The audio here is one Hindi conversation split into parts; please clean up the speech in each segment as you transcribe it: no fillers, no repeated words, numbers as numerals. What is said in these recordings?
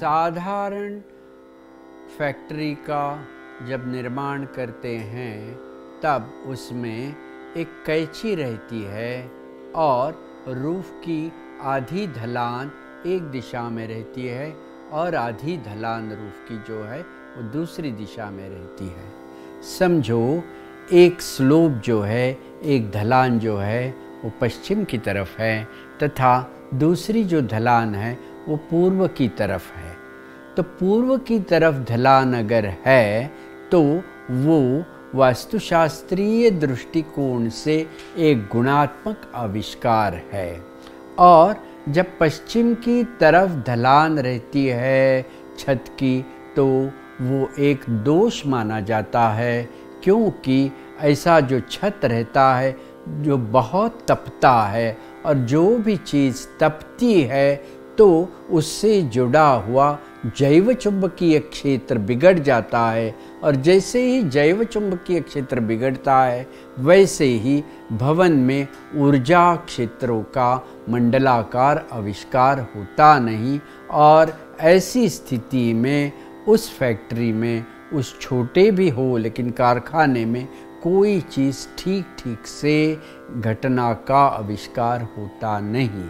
साधारण फैक्ट्री का जब निर्माण करते हैं तब उसमें एक कैंची रहती है और रूफ की आधी ढलान एक दिशा में रहती है और आधी ढलान रूफ की जो है वो दूसरी दिशा में रहती है। समझो एक स्लोप जो है, एक ढलान जो है वो पश्चिम की तरफ है तथा दूसरी जो ढलान है वो पूर्व की तरफ है। तो पूर्व की तरफ ढलान अगर है तो वो वास्तुशास्त्रीय दृष्टिकोण से एक गुणात्मक आविष्कार है, और जब पश्चिम की तरफ ढलान रहती है छत की तो वो एक दोष माना जाता है, क्योंकि ऐसा जो छत रहता है जो बहुत तपता है और जो भी चीज़ तपती है तो उससे जुड़ा हुआ जैव चुंबकीय क्षेत्र बिगड़ जाता है, और जैसे ही जैव चुंबकीय क्षेत्र बिगड़ता है वैसे ही भवन में ऊर्जा क्षेत्रों का मंडलाकार आविष्कार होता नहीं। और ऐसी स्थिति में उस फैक्ट्री में, उस छोटे भी हो लेकिन कारखाने में कोई चीज़ ठीक से घटना का आविष्कार होता नहीं।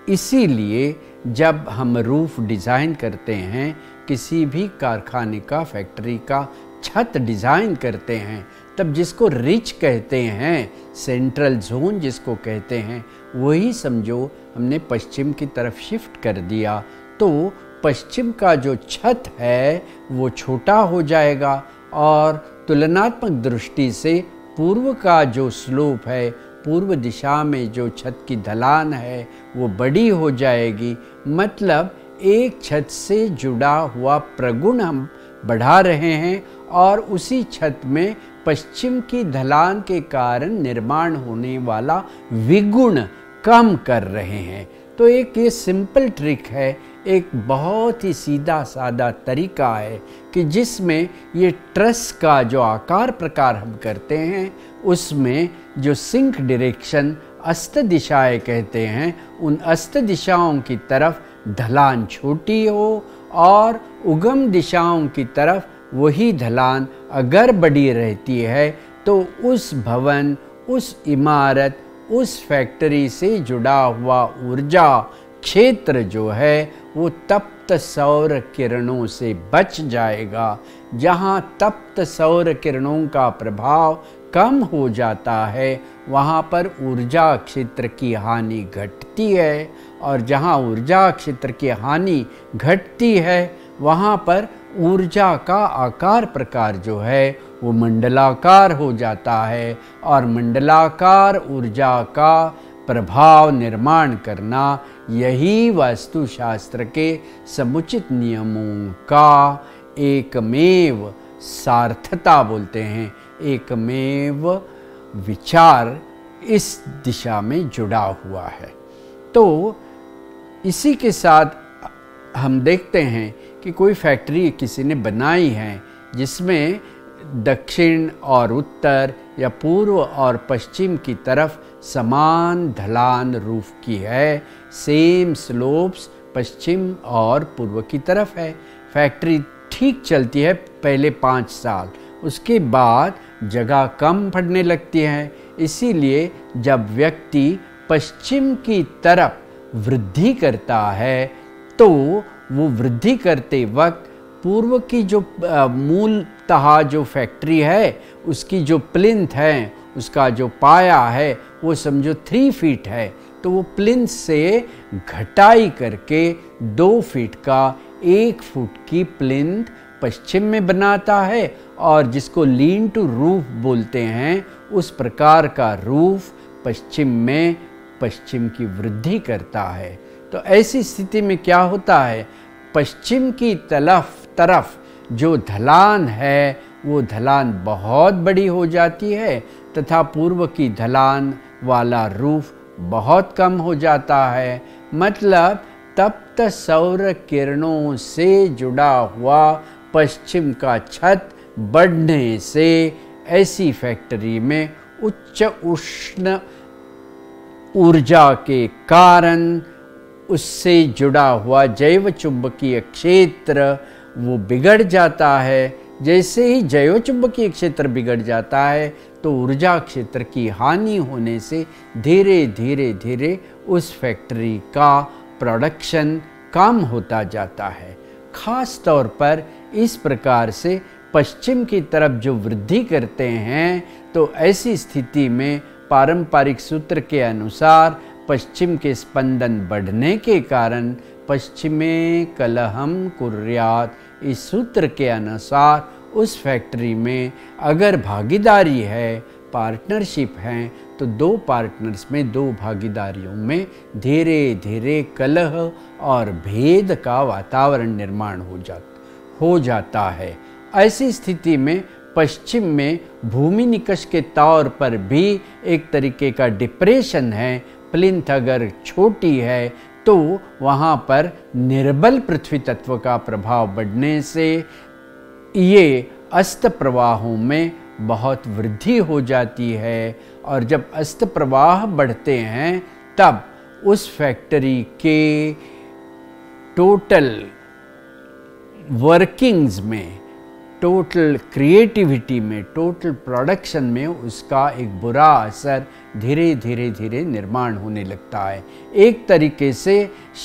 इसीलिए जब हम रूफ डिज़ाइन करते हैं, किसी भी कारखाने का, फैक्ट्री का छत डिज़ाइन करते हैं, तब जिसको रिच कहते हैं, सेंट्रल जोन जिसको कहते हैं, वही समझो हमने पश्चिम की तरफ शिफ्ट कर दिया तो पश्चिम का जो छत है वो छोटा हो जाएगा और तुलनात्मक दृष्टि से पूर्व का जो स्लोप है, पूर्व दिशा में जो छत की ढलान है वो बड़ी हो जाएगी। मतलब एक छत से जुड़ा हुआ प्रगुण हम बढ़ा रहे हैं और उसी छत में पश्चिम की ढलान के कारण निर्माण होने वाला विगुण कम कर रहे हैं। तो एक ये सिंपल ट्रिक है, एक बहुत ही सीधा साधा तरीका है कि जिसमें ये ट्रस का जो आकार प्रकार हम करते हैं उसमें जो सिंक डायरेक्शन अस्त दिशाएं कहते हैं, उन अस्त दिशाओं की तरफ ढलान छोटी हो और उगम दिशाओं की तरफ वही ढलान अगर बड़ी रहती है तो उस भवन, उस इमारत, उस फैक्ट्री से जुड़ा हुआ ऊर्जा क्षेत्र जो है वो तप्त सौर किरणों से बच जाएगा। जहाँ तप्त सौर किरणों का प्रभाव कम हो जाता है वहाँ पर ऊर्जा क्षेत्र की हानि घटती है, और जहाँ ऊर्जा क्षेत्र की हानि घटती है वहाँ पर ऊर्जा का आकार प्रकार जो है वो मंडलाकार हो जाता है, और मंडलाकार ऊर्जा का प्रभाव निर्माण करना यही वास्तुशास्त्र के समुचित नियमों का एकमेव सार्थता बोलते हैं, एकमेव विचार इस दिशा में जुड़ा हुआ है। तो इसी के साथ हम देखते हैं कि कोई फैक्ट्री किसी ने बनाई है जिसमें दक्षिण और उत्तर या पूर्व और पश्चिम की तरफ समान ढलान रूफ की है, सेम स्लोप्स पश्चिम और पूर्व की तरफ है। फैक्ट्री ठीक चलती है पहले 5 साल, उसके बाद जगह कम पड़ने लगती है। इसीलिए जब व्यक्ति पश्चिम की तरफ वृद्धि करता है तो वो वृद्धि करते वक्त पूर्व की जो मूलतः जो फैक्ट्री है उसकी जो प्लिंथ है, उसका जो पाया है वो समझो 3 फीट है, तो वो प्लिंथ से घटाई करके 2 फीट का 1 फुट की प्लिंथ पश्चिम में बनाता है, और जिसको लीन टू रूफ बोलते हैं उस प्रकार का रूफ पश्चिम में पश्चिम की वृद्धि करता है। तो ऐसी स्थिति में क्या होता है, पश्चिम की तरफ जो ढलान है वो ढलान बहुत बड़ी हो जाती है तथा पूर्व की ढलान वाला रूफ बहुत कम हो जाता है। मतलब तप्त सौर किरणों से जुड़ा हुआ पश्चिम का छत बढ़ने से ऐसी फैक्ट्री में उच्च उष्ण ऊर्जा के कारण उससे जुड़ा हुआ जैव चुंबकीय क्षेत्र वो बिगड़ जाता है। जैसे ही जैव चुंबकीय क्षेत्र बिगड़ जाता है तो ऊर्जा क्षेत्र की हानि होने से धीरे धीरे धीरे उस फैक्ट्री का प्रोडक्शन कम होता जाता है। खास तौर पर इस प्रकार से पश्चिम की तरफ जो वृद्धि करते हैं तो ऐसी स्थिति में पारंपरिक सूत्र के अनुसार पश्चिम के स्पंदन बढ़ने के कारण पश्चिमे कलहम कुर्यात, इस सूत्र के अनुसार उस फैक्ट्री में अगर भागीदारी है, पार्टनरशिप है, तो दो पार्टनर्स में, दो भागीदारियों में धीरे धीरे कलह और भेद का वातावरण निर्माण हो जाता है। ऐसी स्थिति में पश्चिम में भूमि निकष के तौर पर भी एक तरीके का डिप्रेशन है। प्लिंथ अगर छोटी है तो वहाँ पर निर्बल पृथ्वी तत्व का प्रभाव बढ़ने से ये अस्त प्रवाहों में बहुत वृद्धि हो जाती है। और जब अस्त प्रवाह बढ़ते हैं तब उस फैक्ट्री के टोटल वर्किंग्स में, टोटल क्रिएटिविटी में, टोटल प्रोडक्शन में उसका एक बुरा असर धीरे धीरे धीरे निर्माण होने लगता है। एक तरीके से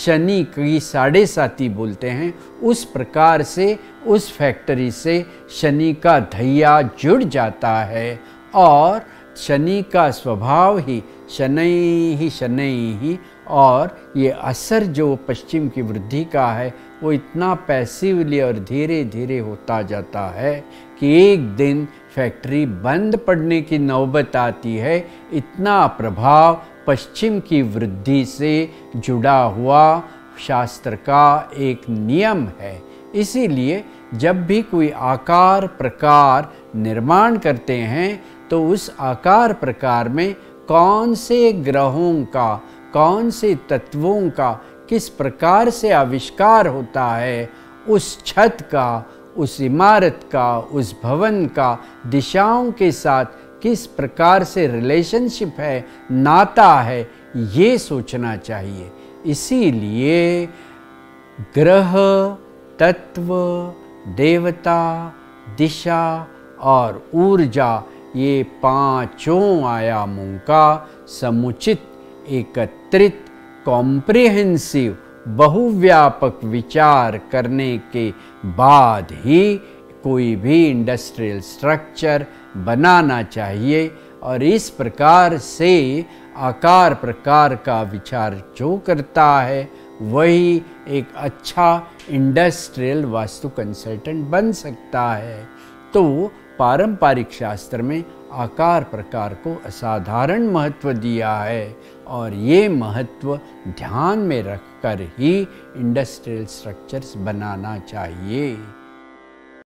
शनि की साढ़े साती बोलते हैं, उस प्रकार से उस फैक्ट्री से शनि का धैया जुड़ जाता है और शनि का स्वभाव ही शनै ही और ये असर जो पश्चिम की वृद्धि का है वो इतना पैसिवली और धीरे धीरे होता जाता है कि एक दिन फैक्ट्री बंद पड़ने की नौबत आती है। इतना प्रभाव पश्चिम की वृद्धि से जुड़ा हुआ शास्त्र का एक नियम है। इसीलिए जब भी कोई आकार प्रकार निर्माण करते हैं तो उस आकार प्रकार में कौन से ग्रहों का, कौन से तत्वों का किस प्रकार से आविष्कार होता है, उस छत का, उस इमारत का, उस भवन का दिशाओं के साथ किस प्रकार से रिलेशनशिप है, नाता है, ये सोचना चाहिए। इसीलिए ग्रह, तत्व, देवता, दिशा और ऊर्जा, ये पांचों आयामों का समुचित, एकत्रित, कॉम्प्रिहेंसिव, बहुव्यापक विचार करने के बाद ही कोई भी इंडस्ट्रियल स्ट्रक्चर बनाना चाहिए। और इस प्रकार से आकार प्रकार का विचार जो करता है वही एक अच्छा इंडस्ट्रियल वास्तु कंसल्टेंट बन सकता है। तो पारंपरिक शास्त्र में आकार प्रकार को असाधारण महत्व दिया है और ये महत्व ध्यान में रखकर ही इंडस्ट्रियल स्ट्रक्चर्स बनाना चाहिए।